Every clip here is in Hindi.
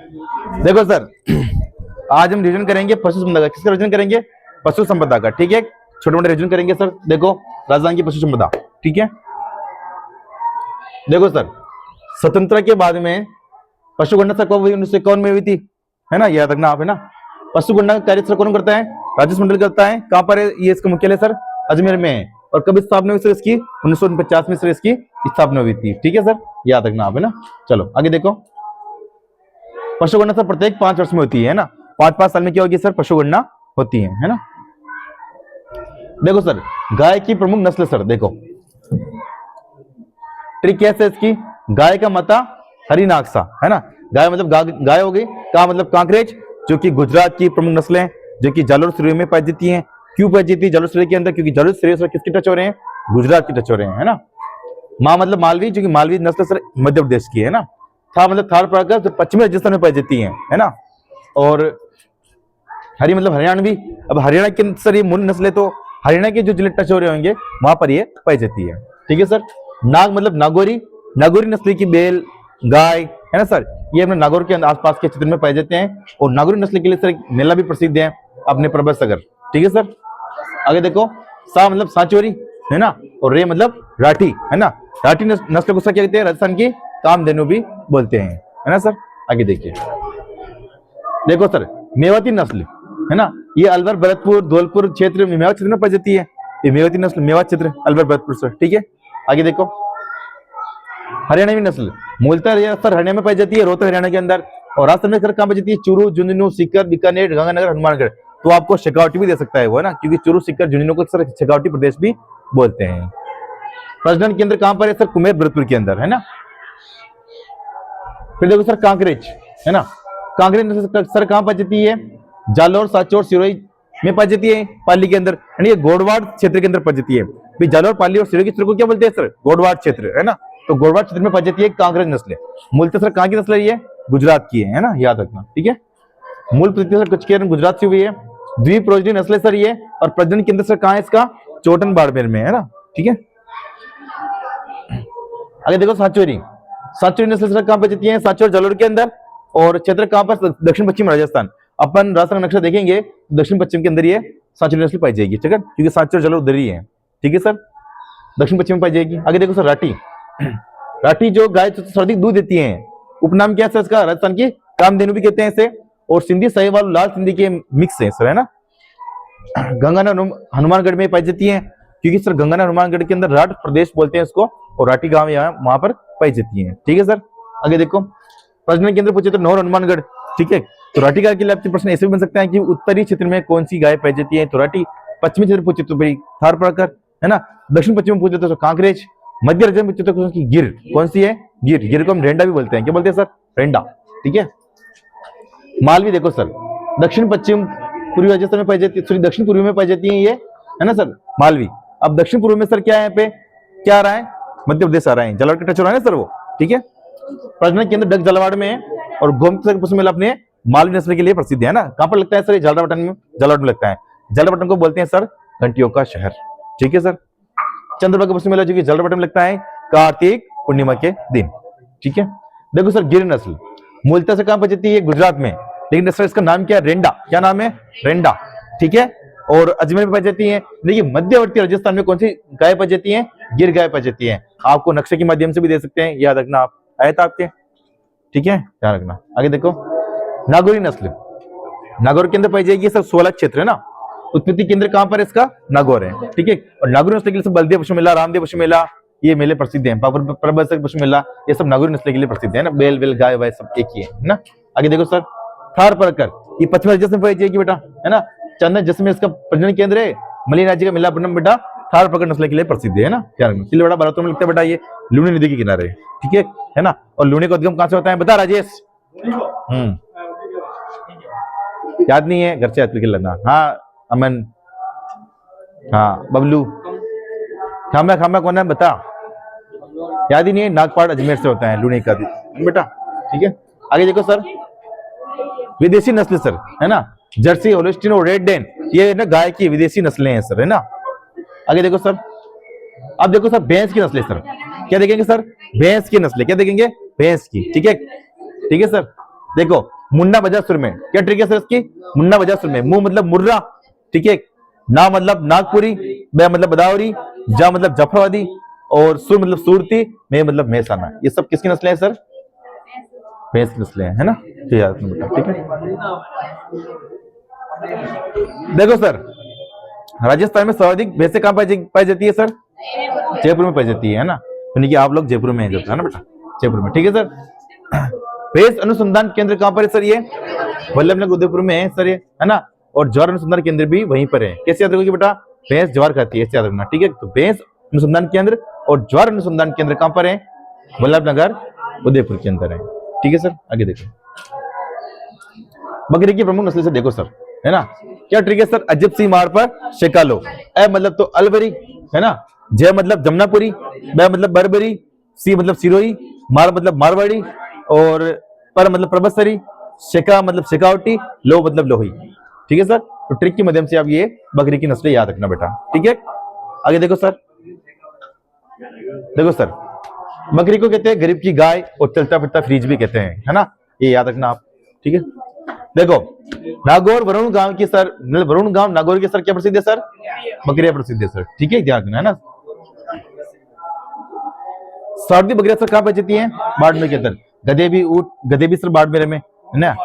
देखो सर, आज हम रिविजन करेंगे पशु संपदा का। किसका रिविजन करेंगे? पशु संपदा का। ठीक है, छोटे मोटे रिविजन करेंगे सर। देखो राजस्थान की पशु संपदा। ठीक है, देखो सर, स्वतंत्रता के बाद में पशु गणना कब हुई? 1951 में हुई थी, है ना, याद रखना आप, है ना। पशु गणना का कार्य सर कौन करता है? राजस्व मंडल करता है। कहां पर है ये? इसका मुख्यालय सर अजमेर में है। और कब स्थापना हुई सर इसकी? 1949 में सर इसकी स्थापना हुई थी। ठीक है सर, याद रखना आप, है ना। चलो आगे देखो, पशु गणना सर प्रत्येक 5 वर्ष में होती है ना। 5-5 साल में क्या होगी सर? पशु गणना होती है ना। देखो सर, गाय की प्रमुख नस्ल सर, देखो ट्रिक कैसे इसकी? गाय का माता हरिनागसा, है ना। गाय मतलब गाय हो गई। का मतलब कांकरेज, जो कि गुजरात की प्रमुख नस्ल है, जो कि जालोर श्रेणी में पाई जाती है। क्यों पाई जाती है जालोर श्रेणी के अंदर? क्योंकि जालोर श्रेणी सर किसकी टच हो रहे हैं? गुजरात की टच हो रहे हैं, है ना। माँ मतलब मालवी, जो कि मालवी नस्ल सर मध्य प्रदेश की है ना। था मतलब थार प्रकार जो पश्चिमी राजस्थान में पाई जाती है ना। और हरी मतलब हरियाणवी। अब हरियाणा के सर ये मूल नस्ल है, तो हरियाणा के जो जिले टच हो रहे होंगे वहां पर ये पाई जाती है। ठीक है सर। नाग मतलब नागौरी, नागौरी नस्ल की बैल, गाय, है ना सर, ये अपने नागौर के आसपास के क्षेत्र में पाए जाते हैं। और नागौरी नस्ल के लिए सर मेला भी प्रसिद्ध है अपने पर्वत सागर। ठीक है सर। आगे देखो, सा मतलब सांचोरी, है ना। और रे मतलब राठी, है ना। राठी नस्ल को सर क्या कहते हैं? राजस्थान की कामधेनु भी बोलते हैं, है ना सर। आगे देखिए, देखो सर, मेवाती नस्ल, है ना, ये अलवर, भरतपुर, धौलपुर क्षेत्र में मेवात क्षेत्र में पाई जाती है। ये मेवाती नस्ल मेवात क्षेत्र, अलवर, भरतपुर सर। ठीक है, आगे देखो, हरियाणवी नस्ल मूलतः सर हरियाणा में पाई जाती है, रोहतक हरियाणा के अंदर। और राजस्थान में सर कहां पाई जाती है? चूरू, झुंझुनू, सीकर, बीकानेर, गंगानगर, हनुमानगढ़। तो आपको शेखावटी भी दे सकता है वो, है ना, क्योंकि चूरू, सीकर, झुंझुनू को सर शेखावटी प्रदेश भी बोलते हैं। प्रजनन केंद्र कहां पर है सर? कुमेर, भरतपुर के अंदर, है ना। फिर देखो सर, कांकरेज, है ना। कांकरेज नस्ल सर कहां पाई जाती है? जालोर, सांचौर, सिरोही में पाई जाती है, पाली के अंदर, यानी ये गोडवाड़ क्षेत्र के अंदर पाई जाती है। भाई जालोर, पाली और सिरोही के क्षेत्र को क्या बोलते हैं सर? गोडवाड़ क्षेत्र, है ना। तो गोडवाड़ क्षेत्र में पाई जाती है कांकरेज नस्ल। मूलतः सर कहां की नस्ल है? ये गुजरात की है ना, याद रखना। ठीक है, मूल प्रतिशत सर कुछ के गुजरात से हुई है। द्विप्रोजनी नस्ल है सर ये। और प्रजनन केंद्र सर कहां है इसका? चोटन बाड़मेर में, है ना। ठीक है, आगे देखो, सांचौरी, सांचौरी नस्ल सर कहां पाई जाती है? सांचौर, जालोर के अंदर। और क्षेत्र कहां पर? दक्षिण पश्चिम राजस्थान। अपन राजस्थान का नक्शा देखेंगे, दक्षिण पश्चिम के अंदर ये सांचौरी नस्ल पाई जाएगी। ठीक है, क्योंकि सांचौर, जालोर उधर ही है। ठीक है सर, दक्षिण पश्चिम में पाई जाएगी। आगे देखो सर, राठी, राठी जो गाय सर्वाधिक दूध देती है, उपनाम क्या है इसका? राजस्थान की कामधेनु भी कहते हैं इसे। और सिंधी, साहिवाल, लाल सिंधी के मिक्स है सर, है ना। गंगानगर, हनुमानगढ़ में पाई जाती है, क्योंकि सर गंगानगर, हनुमानगढ़ के अंदर राठ प्रदेश बोलते हैं इसको। और राठी गांव यहाँ वहां पर पाई जाती है। ठीक है सर, आगे देखो, प्रजनन केंद्र पूछे तो नौर, हनुमानगढ़। ठीक है, तो राठी गाय के लिए आपके प्रश्न ऐसे भी बन सकता है कि उत्तरी क्षेत्र में कौन सी गाय पाई जाती है? तो राठी। पश्चिमी क्षेत्र पूछे तो भाई थार प्रकार, है ना। दक्षिण पश्चिम में पूछे तो कांकरेज। मध्य राज्य में पूछे तो गिर, कौन सी है? गिर। गिर को हम रेंडा भी बोलते हैं। क्या बोलते हैं सर? रेंडा। ठीक है, मालवी देखो सर, दक्षिण पश्चिम पूर्वी राजस्थान में पाई जाती है, सॉरी दक्षिण पूर्वी में पाई जाती है ये, है ना सर, मालवी। अब दक्षिण पूर्व में सर क्या है? यहाँ पे क्या आ रहा है? मध्य प्रदेश आ रहा है, जलवाड़ का टच हो रहा है ना सर वो। ठीक है, प्रजनन केंद्र डग जलवाड़ में है। और गोमती पशु मेला अपने मालवी नस्ल के लिए प्रसिद्ध है ना। कहां पर लगता है सर? ये झालरापाटन में, झालावाड़ में लगता है। झालरापाटन को बोलते हैं सर घंटियों का शहर। ठीक है सर, चंद्रभागा पशु मेला जो कि झालरापाटन में लगता है कार्तिक पूर्णिमा के दिन। ठीक है, देखो सर, गिर नस्ल मूलतः से कहां पर जाती है? गुजरात में। लेकिन सर इसका नाम क्या है? रेंडा। क्या नाम है? रेंडा। ठीक है, और अजमेर में पाई जाती है। देखिए, मध्यवर्ती राजस्थान में कौन सी गाय पाई जाती है? गिर गाय पाई जाती है। आपको नक्शे के माध्यम से भी दे सकते हैं, याद रखना आप। आया था आपके? ठीक है, ध्यान रखना। आगे देखो, नागौरी नस्ल, नागौर के अंदर पाई जाएगी सर, 16 क्षेत्र है ना। उत्पत्ति केंद्र कहां पर? इसका नागौर है। ठीक है, और नागौरी नस्ल के लिए बलदेव पशु मेला, रामदेव पशु मेला, ये मेले प्रसिद्ध हैं। प्रबल पशु मेला, ये सब नागौरी नस्ल के लिए प्रसिद्ध है ना। बेल वेल गाय वाय सब एक ही है ना। आगे देखो सर, थार परकर, ये पश्चिम राज्य में पाई जाएगी बेटा, है ना। चंदन जैसलमेर इसका प्रजनन केंद्र है। मलिन राज्य का मिलापट्टनम बेटा थार परकर नस्ल के लिए प्रसिद्ध है ना। क्या तिलवाड़ा बारातों में लगता है बेटा, ये लूनी नदी के किनारे। ठीक है ना। और लूनी का उद्गम कहां से होता है? बता राजेश। याद नहीं है? घर से याद करके लेना। हाँ अमन, हाँ बबलू, खामा खामा कौन है बता? याद ही नहीं है? नागपाड़ अजमेर से होता है लूनी का बेटा। ठीक है, आगे देखो सर, विदेशी नस्ल सर, है ना। जर्सी, होल्स्टीन और रेड डेन, ये ना गाय की विदेशी नस्लें हैं सर, है ना। आगे देखो सर, अब देखो सर, भैंस की नस्लें सर। क्या देखेंगे सर? भैंस की नस्लें। क्या देखेंगे? भैंस की। ठीक है, ठीक है सर। देखो, मुन्ना बजासुर में। क्या ट्रिक है सर इसकी? मुन्ना बजासुर में। मुंह मतलब मुर्रा, ठीक है, ना मतलब नागपुरी, बे मतलब बदावरी, जा मतलब जाफराबादी, और सुर मतलब सूरती, में मतलब मेहसाना। ये सब किसकी नस्लें हैं सर? भैंस की नस्लें हैं, है ना? तो याद रखना बेटा, ठीक है। देखो सर, राजस्थान में सर्वाधिक भैंसें कहाँ पाई जाती है सर? जयपुर में पाई जाती है ना? यानी कि आप लोग जयपुर में हैं, है ना बेटा? जयपुर में, ठीक है सर। भैंस अनुसंधान केंद्र कहाँ पर है सर? ये वल्लभनगर उदयपुर में है सर, ये, है ना? और ज्वार अनुसंधान केंद्र भी वहीं पर है। कैसे याद रखोगे बेटा? भैंस ज्वार खाती है, ऐसे याद रखना, ठीक है? तो भैंस अनुसंधान केंद्र और ज्वार अनुसंधान केंद्र कहाँ पर है? वल्लभनगर उदयपुर के अंदर है, ठीक है सर। आगे देखो, बकरी की प्रमुख नस्ल से देखो सर, है ना? क्या ट्रिक है सर? अजब सी मार पर शिकालो। ए मतलब तो अलवरी, है ना? जय मतलब जमुनापुरी, ब मतलब बरबरी, सी मतलब सिरोही, मार मतलब मारवाड़ी, और पर मतलब प्रबसरी, शिका मतलब शिकावटी, लो मतलब लोही, ठीक है सर। तो ट्रिक की माध्यम से आप ये बकरी की नस्लें याद रखना बेटा, ठीक है। आगे देखो सर, देखो सर, बकरी को कहते हैं गरीब की गाय और चलता फिरता फ्रीज भी कहते हैं, है ना? ये याद रखना आप, ठीक है। देखो, नागौर वरुण गांव की सर, वरुण गांव नागौर की सर क्या प्रसिद्ध है सर? बकरियां प्रसिद्ध है सर, ठीक है, ध्यान रखना, है ना? सारदी बकरियां सर कहाँ पाई जाती हैं? बाड़मेर के अंदर। गधे भी, ऊंट, गधे भी सर बाड़मेर में, है ना?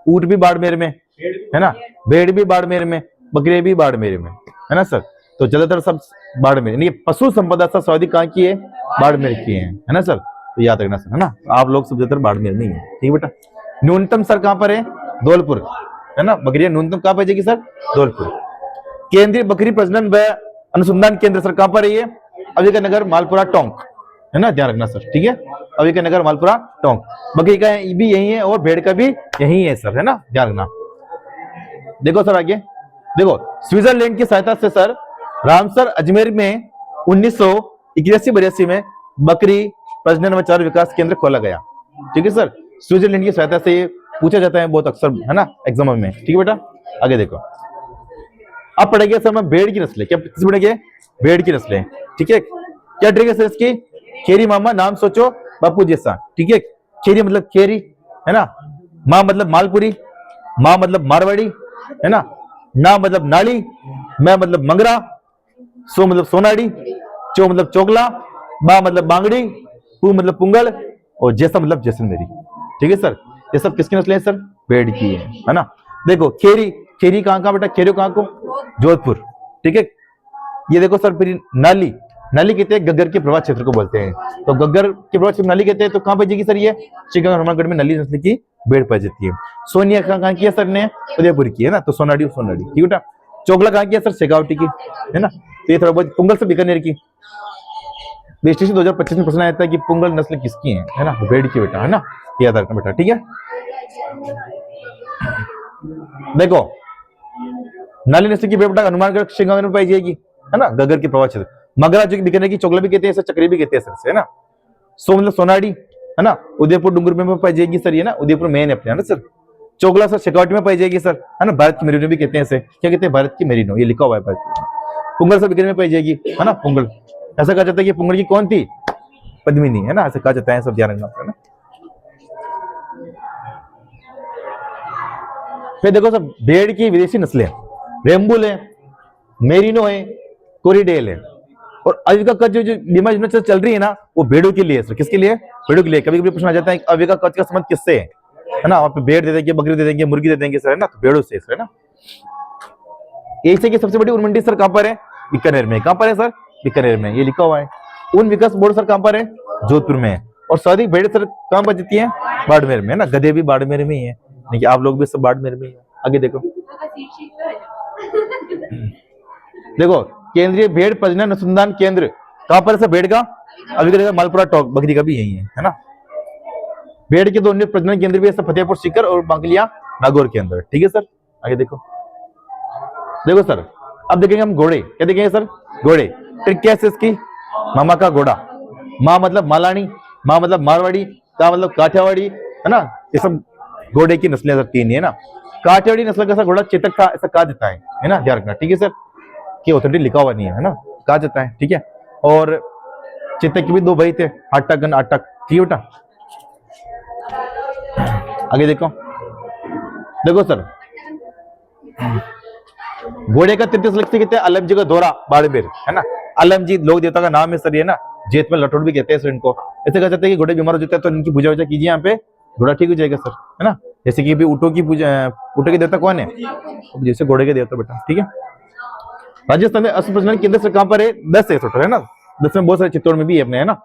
ऊंट भी बाड़मेर में, है ना? भेड़ भी बाड़मेर में, बकरियां भी बाड़मेर में, है ना सर? तो ज्यादातर सब बाड़मेर, यानी पशु संपदा सर सर्वाधिक कहाँ की है? बाड़मेर की है ना सर? तो याद रखना सर, है ना? आप लोग सब ज्यादातर बाड़मेर में ही है, ठीक है बेटा। न्यूनतम सर कहाँ पर है? धौलपुर, है ना? बकरियां न्यूनतम कहाँ पाई जाएगी सर? धौलपुर। केंद्रीय बकरी प्रजनन व अनुसंधान केंद्र सर कहाँ पर है? ये अविका नगर मालपुरा टोंक, है ना? ध्यान रखना सर, ठीक है। अविका नगर मालपुरा टोंक। बकरी का भी यही है और भेड़ का भी यही है सर, है ना? ध्यान रखना। देखो सर आगे, देखो, स्विट्जरलैंड की सहायता से सर रामसर अजमेर में 1981-82 में बकरी प्रजनन व चार विकास केंद्र खोला गया, ठीक है सर। स्विट्जरलैंड की सहायता से पूछा जाता है बहुत अक्सर, है ना, एग्जाम में, ठीक है बेटा। आगे देखो, अब पढ़ेंगे सर मैं भेड़ की नस्लें। क्या किस पढ़ेंगे? भेड़ की नस्लें, ठीक है। क्या ट्रिक है सर इसकी? खेरी मामा नाम सोचो बापू जैसा, ठीक है। खेरी मतलब खेरी, है ना? माँ मतलब मालपुरी, माँ मतलब मारवाड़ी, है ना? ना मतलब नाली, मैं मतलब मंगरा, सो मतलब सोनाड़ी, चो मतलब चोगला, बा मतलब बांगड़ी, पू मतलब पुंगल, और जैसा मतलब जैसलमेरी, ठीक है सर। ये सब किसकी नस्लें हैं सर? भेड़ की है ना? देखो, खेरी, खेरी कहाँ का बेटा? खेरी कहाँ को? जोधपुर, ठीक है। ये देखो सर, फिर नाली, नाली कहते हैं गग्गर के प्रवास क्षेत्र को बोलते हैं। तो गग्गर के प्रवास क्षेत्र नाली कहते हैं, तो कहाँ पाई जाएगी सर? ये चिकन हनुमानगढ़ में नली नस्ल की भेड़ पाई जाती है। सोनिया कहाँ की है सर? ने उदयपुर की, है ना? तो सोनाडी, सोनाडी, ठीक बेटा। चोगला कहाँ की है सर? शेखावटी की, है ना? तो ये थोड़ा बहुत पुंगल से बीकानेर की। रजिस्ट्रेशन 2025 में प्रश्न आता है कि पुंगल नस्ल किसकी है ना? भेड़ की बेटा, है ना? याद रखना बेटा, ठीक है। देखो, नाली नस्ल की भेड़ बेटा हनुमानगढ़ श्रीगंगानगर में पाई जाएगी, है ना? गग्गर के प्रवास क्षेत्र। मगरा जो कि बीकानेर की चोगला भी कहते हैं सर, चक्री भी कहते हैं सर से, है ना? सो मतलब सोनाडी, है ना? उदयपुर डूंगर में पाई जाएगी सर, ये ना उदयपुर मेन है अपने, है ना सर? चोगला सर शेखावटी में पाई जाएगी सर, है ना? भारत की मेरीनो भी कहते हैं इसे। क्या कहते हैं? भारत की मेरीनो, ये लिखा हुआ है भारत की। पुंगल सर बीकानेर में पाई जाएगी, है ना? पुंगल, ऐसा कहा जाता है कि पुंगल की कौन थी? पद्मिनी, है ना? ऐसा कहा जाता है, सब ध्यान रखना, है ना? फिर देखो सब भेड़ की विदेशी नस्लें, रेम्बुल है, मेरिनो है, कोरिडेल है। और अविका कच जो बीमारी चल रही है ना, वो भेड़ों के लिए सर। किसके लिए? भेड़ों के लिए। कभी कभी प्रश्न आ जाता है अविका कच का संबंध किससे है ना? आप भेड़ दे देंगे, बकरी दे देंगे, मुर्गी दे देंगे सर, है ना? तो भेड़ों से सर, है ना? एशिया की सबसे बड़ी उन मंडी सर कहां पर है? बीकानेर में। कहां पर है सर? बीकानेर में, ये लिखा हुआ है। उन विकास बोर्ड सर कहां पर है? जोधपुर में है। और सर्वाधिक भेड़ सर कहां पर जाती है? बाड़मेर में, है ना? गधे भी बाड़मेर में ही है, नहीं आप लोग भी सब बाड़मेर में ही है। आगे देखो, देखो, केंद्रीय भेड़ प्रजनन अनुसंधान केंद्र कहां पर है सर? भेड़ का अभी मालपुरा टॉक, बकरी का भी यही है ना? भेड़ के दो अन्य प्रजनन केंद्र भी है, फतेहपुर सीकर और बांकलिया नागौर के अंदर, ठीक है सर। आगे देखो, देखो सर, अब देखेंगे हम घोड़े। क्या देखेंगे सर? घोड़े। ट्रिक क्या है इसकी? मामा का घोड़ा, माँ मतलब मालानी, माँ मतलब मारवाड़ी, का मतलब काठियावाड़ी, है ना? ये सब घोड़े की नस्लें सर तीन है ना? काठियावाड़ी नस्ल का सर घोड़ा चेतक का ऐसा कहा जाता है ना? ध्यान रखना, ठीक है सर। की ऑथोरिटी लिखा हुआ नहीं है ना? कहा जाता है, ठीक है। और चेतक के भी दो भाई थे, आटक, ठीक है बेटा। आगे देखो, देखो सर, घोड़े का तृतीय लक्ष्य कहते हैं अलम जी का दौरा बाड़मेर, है ना। अलम जी लोक देवता का नाम है सर, ये ना जेत में लठोड़ भी कहते हैं सर इनको। ऐसे कह सकते हैं कि घोड़े बीमार हो जाते हैं तो इनकी पूजा वूजा कीजिए यहाँ पे, घोड़ा ठीक हो जाएगा सर, है ना। जैसे कि ऊँटों की पूजा, ऊँटों के देवता कौन है, जैसे घोड़े के देवता बेटा, ठीक है। राजस्थान में अश्व प्रजनन केंद्र सर कहाँ पर है, 10 है टोटल, है ना। 10 में बहुत सारे चित्तौड़ में भी है अपने, है ना।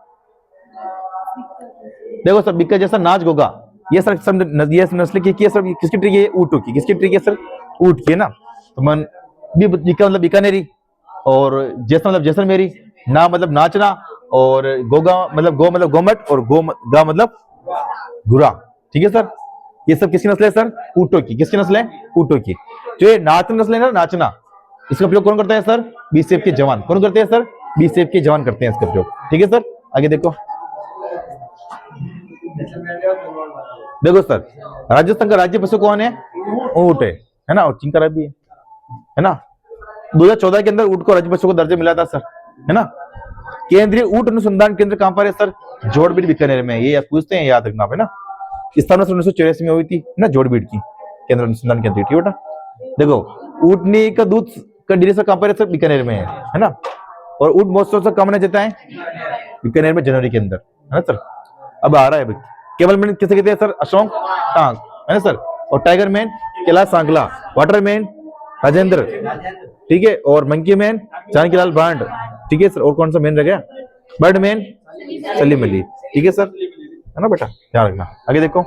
देखो सर, बिक्का जैसा नाच गोगा, ये सर सब ये नस्ल की है सर, किसकी ट्रिक है, ऊँटों की। किसकी ट्रिक है सर, ऊँट की, है ना। तो मन बिक्का मतलब बीकानेरी, और जैसा मतलब जैसलमेरी, ना मतलब नाचना, और गोगा मतलब गो मतलब गोमट, और गा मतलब घुरा, ठीक है सर। ये सब किसकी नस्ल है सर, ऊँटों की। किसकी नस्ल है, ऊँटों की। जो ये नाचना नस्ल है ना, नाचना, इसका प्रयोग कौन करता है सर, बीएसएफ के जवान। कौन करते हैं सर, बीएसएफ के जवान करते हैं इसका प्रयोग, ठीक है सर। आगे देखो, देखो सर, राजस्थान का राज्य पशु कौन है, ऊँट है ना, और चिंकारा भी है ना। 2014 के अंदर ऊँट को राज्य पशु को दर्जा मिला था सर, है ना। केंद्रीय ऊँट अनुसंधान केंद्र कहां पर है सर, जोड़बीड़ बीकानेर में। ये आप पूछते हैं, याद रखना है ना। स्थापना 1984 में हुई थी ना, जोड़बीड़ की केंद्र अनुसंधान केंद्र, ठीक है बेटा। देखो, ऊँटनी का दूध का डेयरी सर कहां पर है सर, बीकानेर में है ना। और ऊँट महोत्सव सर कहां मनाया जाता है, बीकानेर में, जनवरी के अंदर, है ना सर। अब आ रहा है, केवल मैन किसे कहते हैं सर, अशोक टांग, है ना सर। और tiger man Kailash Sangla, water man Rajendra, ठीक है। और मंकी मैन जानकीलाल ब्रांड, ठीक है सर। और कौन सा मैन रह गया, बर्ड मैन सलीम अली, ठीक है सर, है ना बेटा, ध्यान रखना। आगे देखो,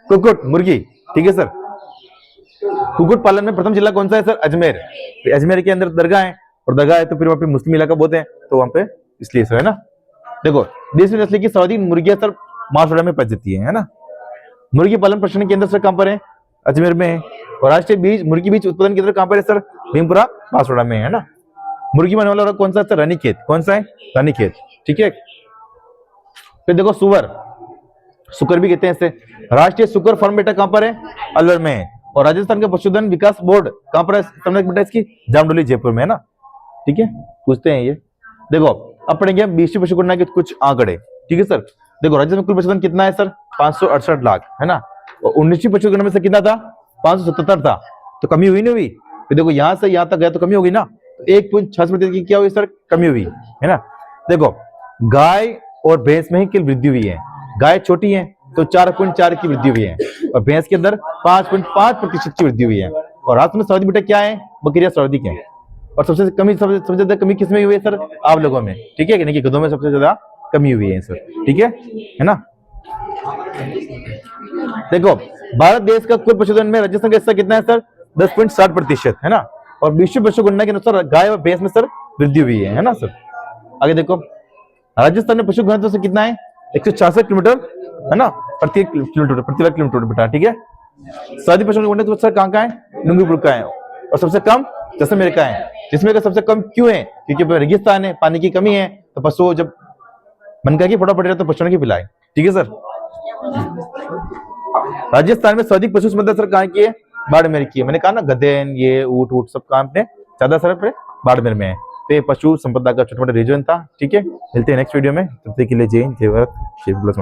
कुक्कुट मुर्गी, ठीक है सर। कुक्कुट पालन में प्रथम जिला कौन सा है सर, अजमेर। अजमेर के अंदर दरगाह है, और दरगाह है तो फिर वहां पे मुस्लिम इलाका बहुत है, तो वहां पे इसलिए सर, है ना। देखो, देश में नस्ल की सर्वाधिक मुर्गियां सर मारवाड़ा में पाई जाती है ना। मुर्गी पालन प्रशिक्षण केंद्र सर कहां पर है, अजमेर में है। और राष्ट्रीय बीज मुर्गी बीज उत्पादन केंद्र कहां पर है सर, भीमपुरा बांसवाड़ा में, है ना। मुर्गी बनने वाला कौन सा सर, रानीखेत। कौन सा है, रानीखेत, ठीक है। फिर देखो, सुअर, सुकर भी कहते हैं इसे। राष्ट्रीय सुकर फार्म बेटा कहां पर है, अलवर में है। और राजस्थान का पशुधन विकास बोर्ड कहां पर है बेटा, इसकी जामडोली जयपुर में, है ना, ठीक है। पूछते हैं ये, देखो अब पढ़ेंगे हम बीसी पशु गणना के कुछ आंकड़े, ठीक है सर। देखो, राज्य में कुल पशुधन कितना है सर, 568 लाख, है ना। और 19वीं पशु गणना में से कितना था, 577 था, तो कमी हुई नहीं हुई। तो देखो, यहां से यहां तक गया तो कमी होगी ना, तो 1.6% की क्या हुई सर, कमी हुई, है ना। देखो, गाय और भैंस में ही केवल वृद्धि हुई है। गाय छोटी है तो 4.4 की वृद्धि हुई है, और भैंस के अंदर 5.5% की वृद्धि हुई है। और राष्ट्र में सर्वाधिक बेटा क्या है, बकरियां सर्वाधिक है। और सबसे कमी, सबसे ज्यादा कमी किसमें हुई है सर, आप लोगों में, ठीक है कि गधों में सबसे ज्यादा कमी हुई है सर, ठीक है ना। देखो, भारत देश का कुल पशुधन में राजस्थान का हिस्सा कितना है सर, 10.60%, है ना। और विश्व पशु गणना के अनुसार गाय और भैंस में सर वृद्धि हुई है ना सर। आगे देखो, राजस्थान में पशु घनत्व से कितना है, 166 किलोमीटर, है ना, प्रति किलोमीटर, प्रति वर्ग किलोमीटर बेटा, ठीक है। सर्वाधिक पशु घनत्व सर कहाँ का है, डूंगरपुर का है। और सबसे कम जैसलमेर का है। जैसलमेर का सबसे कम क्यों है, क्योंकि रेगिस्तान है, पानी की कमी है, तो पशु जब मन का फोड़ा पड़ रहा है तो पशुओं की पिलाए, ठीक है सर। राजस्थान में सर्वाधिक पशु संपदा सर कहाँ की है, बाड़मेर की है। मैंने कहा ना, गधेन, ये ऊँट ऊँट सब काम पे ज्यादा सर पे बाड़मेर में है। तो ये पशु संपदा का छोटा मोटा रीजन था, ठीक है। मिलते हैं नेक्स्ट वीडियो में, तब तक के लिए जय हिंद, जय भारत, जय प्लस